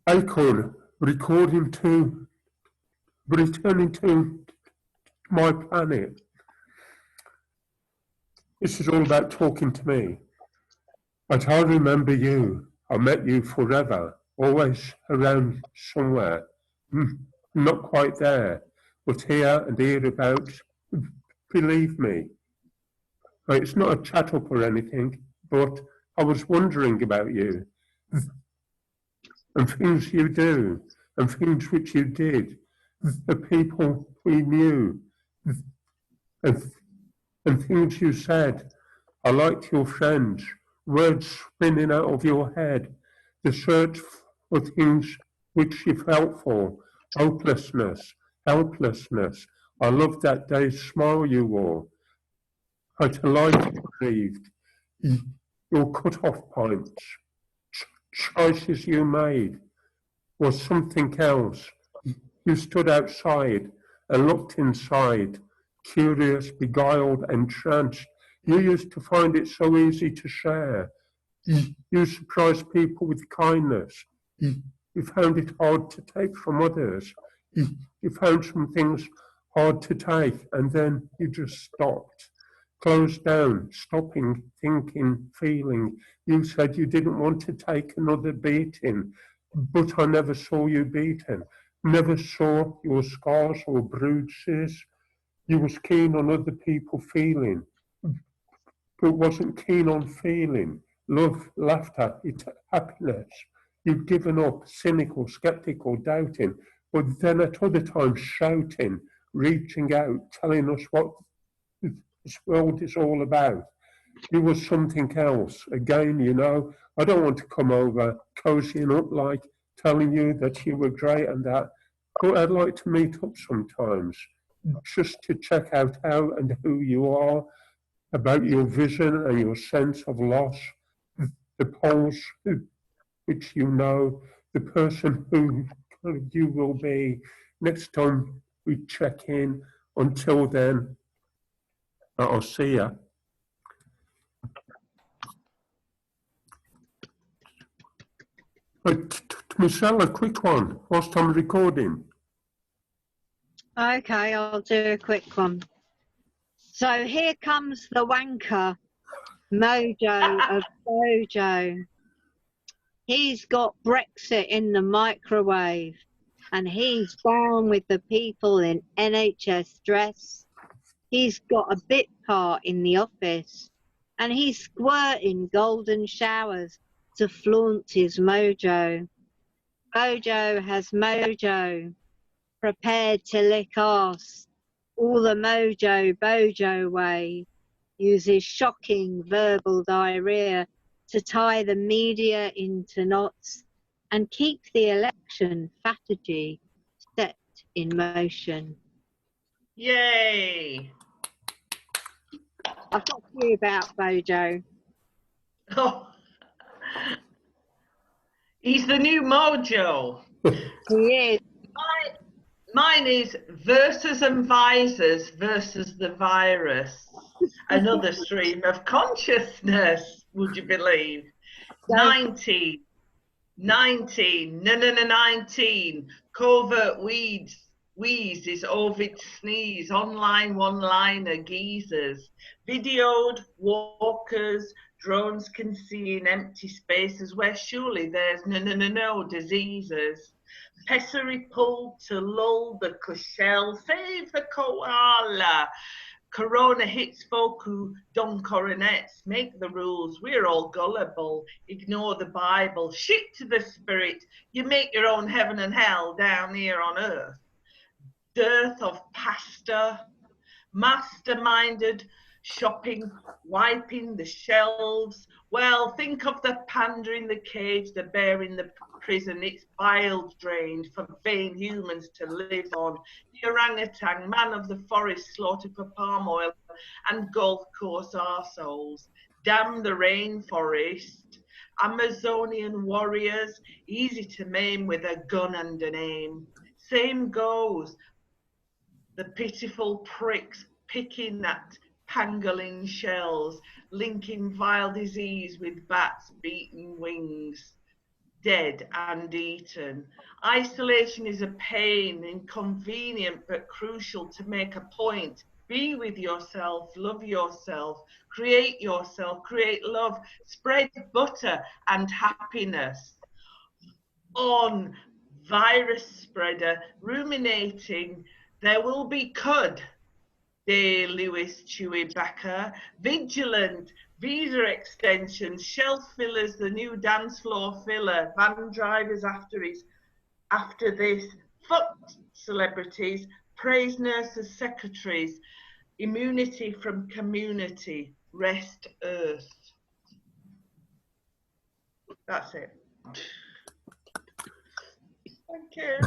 Acorn, recording to, returning to my planet. This is all about talking to me. But I remember you. I met you forever, always around somewhere. Not quite there, but here and hereabouts. Believe me. It's not a chat up or anything, but I was wondering about you and things you do and things which you did, the people we knew, and, and things you said. I liked your friends, words spinning out of your head, the search for things which you felt for, hopelessness, helplessness. I loved that day's smile you wore, how to light you breathed, your cut-off points, choices you made was something else. You stood outside and looked inside, curious, beguiled, entranced. You used to find it so easy to share. You surprised people with kindness. You found it hard to take from others. You found some things hard to take, and then you just stopped. Closed down, stopping, thinking, feeling. You said you didn't want to take another beating, but I never saw you beaten. Never saw your scars or bruises. You was keen on other people feeling, but wasn't keen on feeling. Love, laughter, happiness. You'd given up, cynical, skeptical, doubting, but then at other times shouting, reaching out, telling us what this world is all about. You were something else. Again, I don't want to come over cozying up like telling you that you were great and that, but I'd like to meet up sometimes just to check out how and who you are, about your vision and your sense of loss, the poles which you know, the person who you will be next time we check in. Until then, I'll see you. Michelle, a quick one, whilst I'm recording. Okay, I'll do a quick one. So here comes the wanker, Mojo of Bojo. He's got Brexit in the microwave, and he's down with the people in NHS dress. He's got a bit part in the office, and he's squirting golden showers to flaunt his mojo. Bojo has mojo, prepared to lick arse, all the mojo Bojo way, uses shocking verbal diarrhea to tie the media into knots and keep the election fallacy set in motion. Yay! I've got to hear about Bojo. Oh, he's the new mojo. He is. Mine is versus and visors versus the virus. Another stream of consciousness, would you believe? 19, 19, covert wheeze is Ovid sneeze, online one-liner geezers, videoed walkers, drones can see in empty spaces where surely there's no diseases. Pessary pulled to lull the cushell, save the koala. Corona hits folk who don coronets, make the rules, we're all gullible, ignore the Bible, shit to the spirit, you make your own heaven and hell down here on earth. Dearth of pasta, masterminded shopping, wiping the shelves. Well, think of the panda in the cage, the bear in the prison, its bile drained for vain humans to live on. The orangutan, man of the forest, slaughtered for palm oil, and golf course arseholes. Damn the rainforest. Amazonian warriors, easy to maim with a gun and an aim. Same goes. The pitiful pricks picking at pangolin shells, linking vile disease with bats' beaten wings. dead and eaten. Isolation is a pain, inconvenient but crucial to make a point. Be with yourself, love yourself, create love, spread butter and happiness. On virus spreader, ruminating, there will be cud. Dear Lewis Chewbacca, vigilant, visa extensions, shelf fillers, the new dance floor filler, van drivers after this, fuck celebrities, praise nurses, secretaries, immunity from community, rest earth. That's it. Thank you.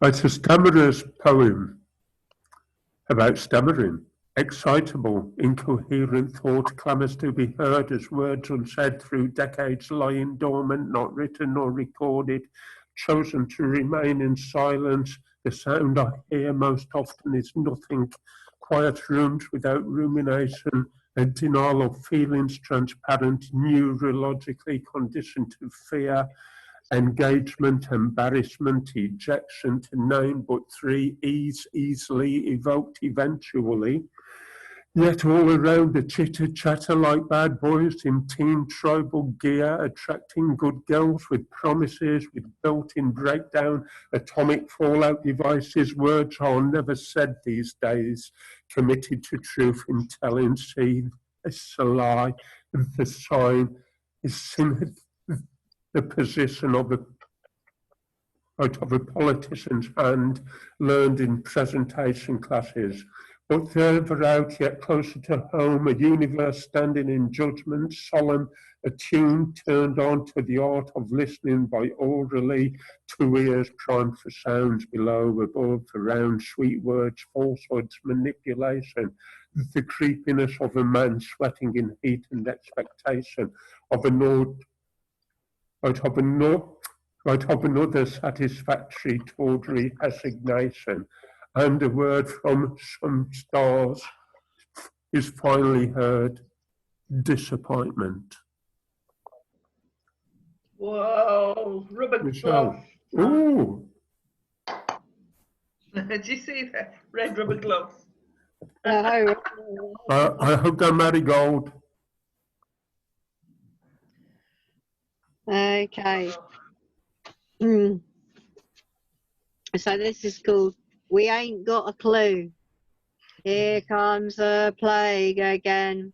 It's a stammerer's poem about stammering. Excitable, incoherent thought clamours to be heard as words unsaid through decades lying dormant, not written nor recorded, chosen to remain in silence. The sound I hear most often is nothing. Quiet rooms without rumination, a denial of feelings transparent, neurologically conditioned to fear, engagement, embarrassment, ejection, to name but three, ease, easily, evoked, eventually. Yet all around the chitter-chatter like bad boys in team tribal gear, attracting good girls with promises, with built-in breakdown, atomic fallout devices, words are never said these days, committed to truth in telling, see, it's a lie, the sign is in the position of out of a politician's hand, learned in presentation classes. But further out, yet closer to home, a universe standing in judgment, solemn, attuned, turned on to the art of listening by orally, 2 ears primed for sounds below, above, around, sweet words, falsehoods, manipulation, the creepiness of a man sweating in heat and expectation of out of another satisfactory tawdry assignation, and a word from some stars is finally heard, disappointment. Whoa, rubber Michelle. gloves. Ooh. Did you see that? Red rubber gloves. Oh, I hope they're marigold. okay. So this is called We Ain't Got a Clue. Here comes the plague again,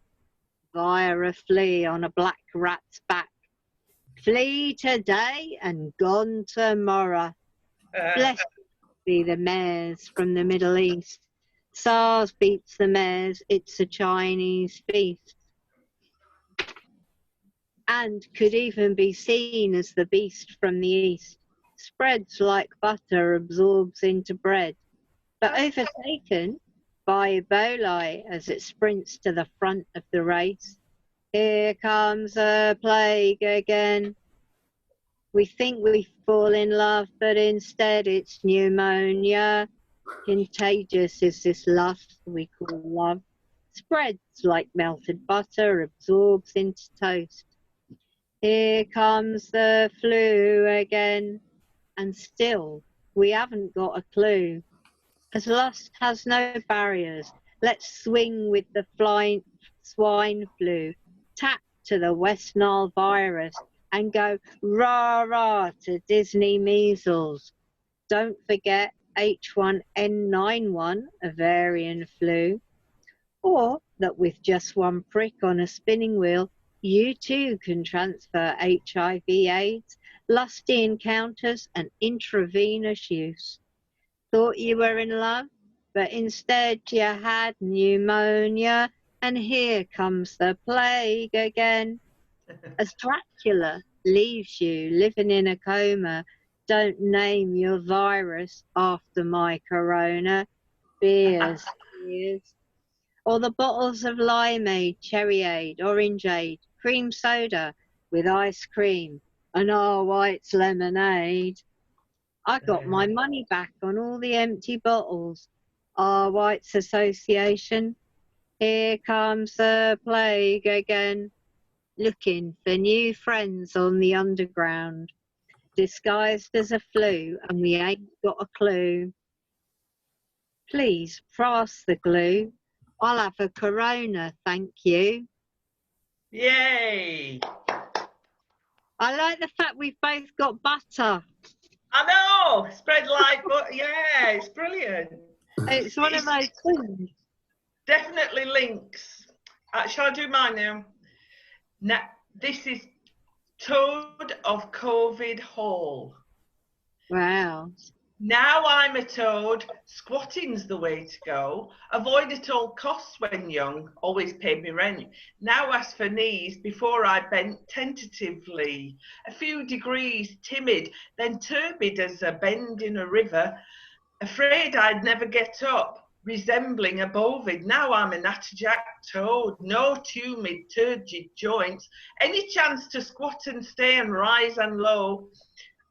via a flea on a black rat's back. Flee today and gone tomorrow. Blessed be the mares from the Middle East. SARS beats the mares, it's a Chinese feast. And could even be seen as the beast from the east. Spreads like butter, absorbs into bread, but overtaken by Ebola as it sprints to the front of the race. Here comes a plague again. We think we fall in love, but instead it's pneumonia. Contagious is this lust we call love. Spreads like melted butter, absorbs into toast. Here comes the flu again. And still, we haven't got a clue. As lust has no barriers, let's swing with the flying swine flu. Tap to the West Nile virus and go rah-rah to Disney measles. Don't forget H1N91, avian flu. Or that with just one prick on a spinning wheel, you too can transfer HIV/AIDS, lusty encounters and intravenous use. Thought you were in love, but instead you had pneumonia, and here comes the plague again. As Dracula leaves you living in a coma, don't name your virus after my corona. Beers, beers. Or the bottles of limeade, cherryade, orangeade, cream soda with ice cream, and our white's lemonade. I got my money back on all the empty bottles. Our White's Association, here comes the plague again. looking for new friends on the underground, disguised as a flu, and we ain't got a clue. Please pass the glue. I'll have a Corona, thank you. Yay! I like the fact we've both got butter. I know, spread like, but yeah, it's brilliant. It's one of those things. Definitely links. Shall I do mine now? Now, this is Toad of COVID Hall. Wow. Now I'm a toad, squatting's the way to go. Avoid at all costs when young, always paid me rent. Now ask for knees before I bent tentatively. A few degrees, timid, then turbid as a bend in a river. Afraid I'd never get up, resembling a bovid. Now I'm a natterjack toad, no tumid, turgid joints. Any chance to squat and stay and rise and low,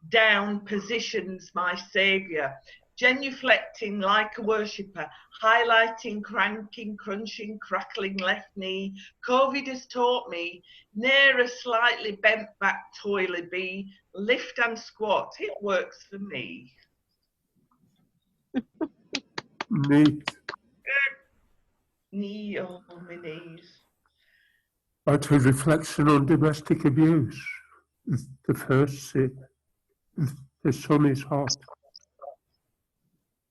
down positions my saviour, genuflecting like a worshipper, highlighting, cranking, crunching, crackling left knee. COVID has taught me, ne'er a slightly bent back toiler be, lift and squat, it works for me. Neat. Knee on my knees. But a reflection on domestic abuse. The first sip. The sun is hot.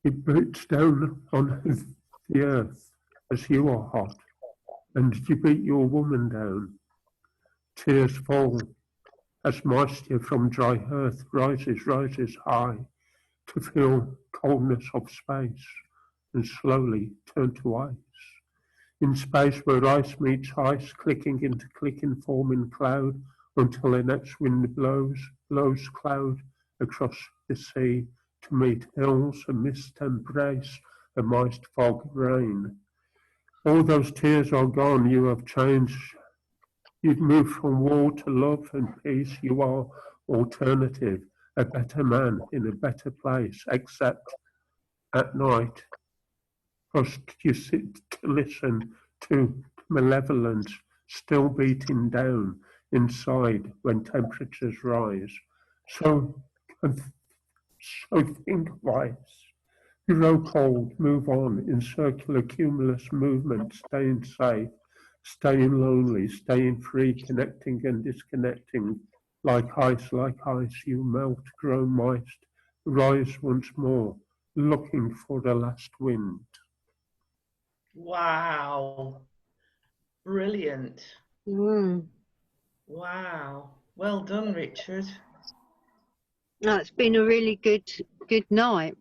It beats down on the earth as you are hot, and you beat your woman down. Tears fall as moisture from dry earth rises high to feel coldness of space and slowly turn to ice. In space where ice meets ice, clicking into clicking, forming cloud until the next wind blows cloud across the sea to meet hills and mist embrace a moist fog rain. All those tears are gone, you have changed. You've moved from war to love and peace. You are alternative, a better man in a better place, except at night. First you sit to listen to malevolence still beating down inside when temperatures rise. So think wise. Grow cold, move on in circular cumulus movement, staying safe, staying lonely, staying free, connecting and disconnecting. Like ice, you melt, grow moist, rise once more, looking for the last wind. Wow. Brilliant. Wow. Well done, Richard. No, it's been a really good night.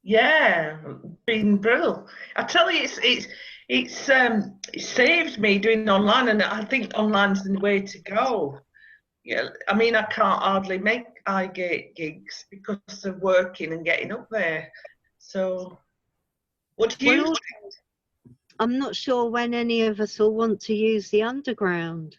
Yeah, been brilliant. I tell you, it's saved me doing online, and I think online's the way to go. Yeah, I mean, I can't hardly make iGate gigs because of working and getting up there. So, what do you think? I'm not sure when any of us will want to use the underground.